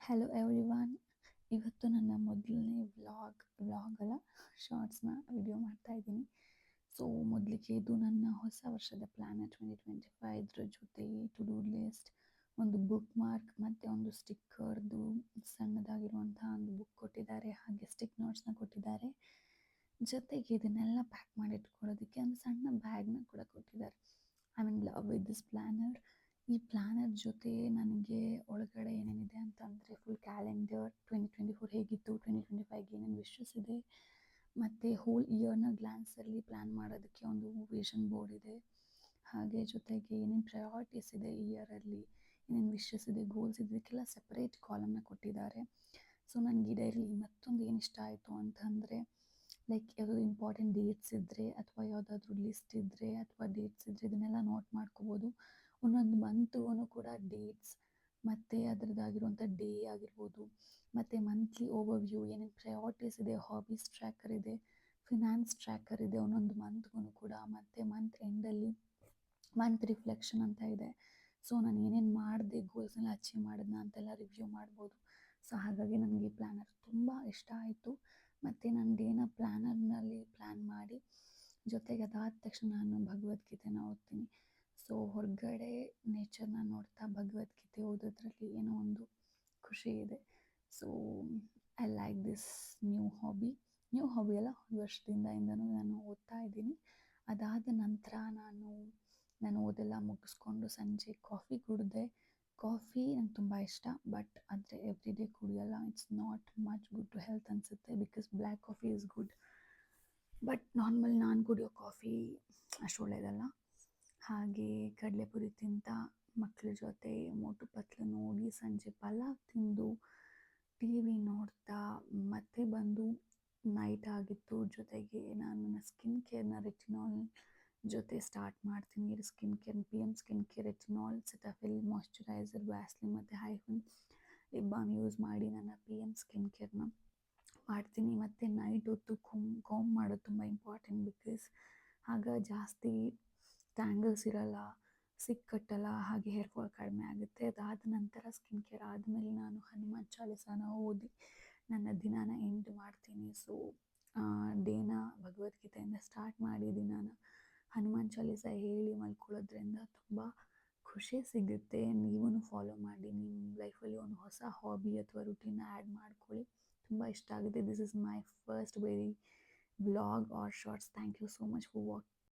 Hello everyone. ಇವತ್ತು ನನ್ನ ಮೊದಲನೇ ವ್ಲಾಗ್ ಅಲ್ಲ, ಶಾರ್ಟ್ಸ್ನ ವಿಡಿಯೋ ಮಾಡ್ತಾ ಇದ್ದೀನಿ. ಸೊ ಮೊದಲಿಗೆ ಇದು ನನ್ನ ಹೊಸ ವರ್ಷದ ಪ್ಲ್ಯಾನ್ 2025 ಇದ್ರ ಜೊತೆ ಟು ಡೂ ಲಿಸ್ಟ್, ಒಂದು ಬುಕ್ ಮಾರ್ಕ್ ಮತ್ತು ಒಂದು ಸ್ಟಿಕ್ಕರ್ದು ಸಣ್ಣದಾಗಿರುವಂತಹ ಒಂದು ಬುಕ್ ಕೊಟ್ಟಿದ್ದಾರೆ. ಹಾಗೆ ಸ್ಟಿಕ್ ನೋಟ್ಸ್ನ ಕೊಟ್ಟಿದ್ದಾರೆ. ಜೊತೆಗೆ ಇದನ್ನೆಲ್ಲ ಪ್ಯಾಕ್ ಮಾಡಿ ಇಟ್ಕೊಳ್ಳೋದಕ್ಕೆ ಒಂದು ಸಣ್ಣ ಬ್ಯಾಗ್ನ ಕೂಡ ಕೊಟ್ಟಿದ್ದಾರೆ. I mean love with this planar. ಈ ಪ್ಲ್ಯಾನರ್ ಜೊತೆ ನನಗೆ ಒಳಗಡೆ ಏನೇನಿದೆ ಅಂತಂದರೆ ಫುಲ್ ಕ್ಯಾಲೆಂಡರ್, 2024 ಹೇಗಿತ್ತು, 2025ಗೆ ಏನೇನು ವಿಶಸ್ ಇದೆ, ಮತ್ತು ಹೋಲ್ ಇಯರ್ನ ಗ್ಲಾನ್ಸಲ್ಲಿ ಪ್ಲ್ಯಾನ್ ಮಾಡೋದಕ್ಕೆ ಒಂದು ವಿಷನ್ ಬೋರ್ಡ್ ಇದೆ. ಹಾಗೆ ಜೊತೆಗೆ ಏನೇನು ಪ್ರಯಾರಿಟೀಸ್ ಇದೆ ಈ ಇಯರಲ್ಲಿ, ಏನೇನು ವಿಶಸ್ ಇದೆ, ಗೋಲ್ಸ್ ಇದೆ, ಇದಕ್ಕೆಲ್ಲ ಸೆಪರೇಟ್ ಕಾಲಮ್ನ ಕೊಟ್ಟಿದ್ದಾರೆ. ಸೊ ನನಗೆ ಈ ಡೈರಿಲಿ ಮತ್ತೊಂದು ಏನು ಇಷ್ಟ ಆಯಿತು ಅಂತಂದರೆ, ಲೈಕ್ ಯಾವುದಾದ್ರು ಇಂಪಾರ್ಟೆಂಟ್ ಡೇಟ್ಸ್ ಇದ್ದರೆ ಅಥವಾ ಯಾವುದಾದ್ರೂ ಲಿಸ್ಟ್ ಇದ್ದರೆ ಅಥವಾ ಡೇಟ್ಸ್ ಇದ್ದರೆ ಇದನ್ನೆಲ್ಲ ನೋಟ್ ಮಾಡ್ಕೋಬೋದು. ಒಂದೊಂದು ಮಂತ್ಗೂ ಕೂಡ ಡೇಟ್ಸ್ ಮತ್ತು ಅದರದ್ದಾಗಿರುವಂಥ ಡೇ ಆಗಿರ್ಬೋದು, ಮತ್ತು ಮಂತ್ಲಿ ಓವರ್ವ್ಯೂ, ಏನೇನು ಪ್ರಯಾರಿಟೀಸ್ ಇದೆ, ಹಾಬೀಸ್ ಟ್ರ್ಯಾಕರ್ ಇದೆ, ಫಿನಾನ್ಸ್ ಟ್ರ್ಯಾಕರ್ ಇದೆ ಒಂದೊಂದು ಮಂತ್ಗೂ ಕೂಡ, ಮತ್ತು ಮಂತ್ ಎಂಡಲ್ಲಿ ಮಂತ್ ರಿಫ್ಲೆಕ್ಷನ್ ಅಂತ ಇದೆ. ಸೊ ನಾನು ಏನೇನು ಮಾಡಿದೆ, ಗೋಲ್ಸ್ನೆಲ್ಲ ಅಚೀವ್ ಮಾಡಿದ್ನ ಅಂತೆಲ್ಲ ರಿವ್ಯೂ ಮಾಡ್ಬೋದು. ಸೊ ಹಾಗಾಗಿ ನನಗೆ ಈ ಪ್ಲ್ಯಾನರ್ ತುಂಬ ಇಷ್ಟ ಆಯಿತು. ಮತ್ತು ನಾನು ಡೇನ ಪ್ಲ್ಯಾನರ್ನಲ್ಲಿ ಪ್ಲ್ಯಾನ್ ಮಾಡಿ, ಜೊತೆಗೆ ಅದಾದ ತಕ್ಷಣ ನಾನು ಭಗವದ್ಗೀತೆನ ಓದ್ತೀನಿ. ಸೊ ಹೊರಗಡೆ ನೇಚರ್ನ ನೋಡ್ತಾ ಭಗವದ್ಗೀತೆ ಓದೋದ್ರಲ್ಲಿ ಏನೋ ಒಂದು ಖುಷಿ ಇದೆ. So I like this new hobby ಅಲ್ಲ, ಒಂದು ವರ್ಷದಿಂದನೂ ನಾನು ಓದ್ತಾ ಇದ್ದೀನಿ. ಅದಾದ ನಂತರ ನಾನು ಓದೆಲ್ಲ ಮುಗಿಸ್ಕೊಂಡು ಸಂಜೆ ಕಾಫಿ ಕುಡಿದೆ. ಕಾಫಿ ನಂಗೆ ತುಂಬ ಇಷ್ಟ, ಬಟ್ ಆದರೆ ಎವ್ರಿ ಡೇ ಕುಡಿಯೋಲ್ಲ. It's not much good to health ಅನಿಸುತ್ತೆ, because black coffee is good, but normal ನಾನು ಕುಡಿಯೋ ಕಾಫಿ ಅಷ್ಟು ಒಳ್ಳೆಯದಲ್ಲ. ಹಾಗೆ ಕಡಲೆಪುರಿ ತಿಂತ ಮಕ್ಕಳ ಜೊತೆ ಮೋಟು ಪತ್ಲು ನೋಡಿ, ಸಂಜೆ ಪಲಾವ್ ತಿಂದು ಟಿ ವಿ ನೋಡ್ತಾ ಮತ್ತೆ ಬಂದು ನೈಟ್ ಆಗಿತ್ತು. ಜೊತೆಗೆ ನಾನು ನನ್ನ ಸ್ಕಿನ್ ಕೇರ್ನ ರೆಟಿನಾಲ್ ಜೊತೆ ಸ್ಟಾರ್ಟ್ ಮಾಡ್ತೀನಿ. Skin care PM skin care, retinol, Cetaphil, moisturiser, Vaseline ಮತ್ತು ಹೈಫನ್ ಲಿಪ್ ಬಾಮ್ ಯೂಸ್ ಮಾಡಿ ನನ್ನ PM ಸ್ಕಿನ್ ಕೇರ್ನ ಮಾಡ್ತೀನಿ. ಮತ್ತು ನೈಟ್ ಹೊತ್ತು ಕಾಂಬ್ ಮಾಡೋದು ತುಂಬ ಇಂಪಾರ್ಟೆಂಟ್, ಬಿಕಾಸ್ ಆಗ ಜಾಸ್ತಿ ಟ್ಯಾಂಗಲ್ಸ್ ಇರಲ್ಲ, ಸಿಕ್ಕಟ್ಟಲ್ಲ, ಹಾಗೆ ಹೇರ್ ಫಾಲ್ ಕಡಿಮೆ ಆಗುತ್ತೆ. ಅದಾದ ನಂತರ ಸ್ಕಿನ್ ಕೇರ್ ಆದಮೇಲೆ ನಾನು ಹನುಮಾನ್ ಚಾಲೀಸಾನ ಓದಿ ನನ್ನ ದಿನಾನ ಎಂಡ್ ಮಾಡ್ತೀನಿ. ಸೊ ಡೇನ ಭಗವದ್ಗೀತೆಯಿಂದ ಸ್ಟಾರ್ಟ್ ಮಾಡಿ ದಿನಾನ ಹನುಮಾನ್ ಚಾಲೀಸ ಹೇಳಿ ಮಲ್ಕೊಳ್ಳೋದ್ರಿಂದ ತುಂಬ ಖುಷಿ ಸಿಗುತ್ತೆ. ನೀವೂ ಫಾಲೋ ಮಾಡಿ, ನಿಮ್ಮ ಲೈಫಲ್ಲಿ ಒಂದು ಹೊಸ ಹಾಬಿ ಅಥವಾ ರುಟೀನ್ನ ಆ್ಯಡ್ ಮಾಡ್ಕೊಳ್ಳಿ. ತುಂಬ ಇಷ್ಟ ಆಗಿದೆ. This is my first very vlog or shorts. Thank you so much for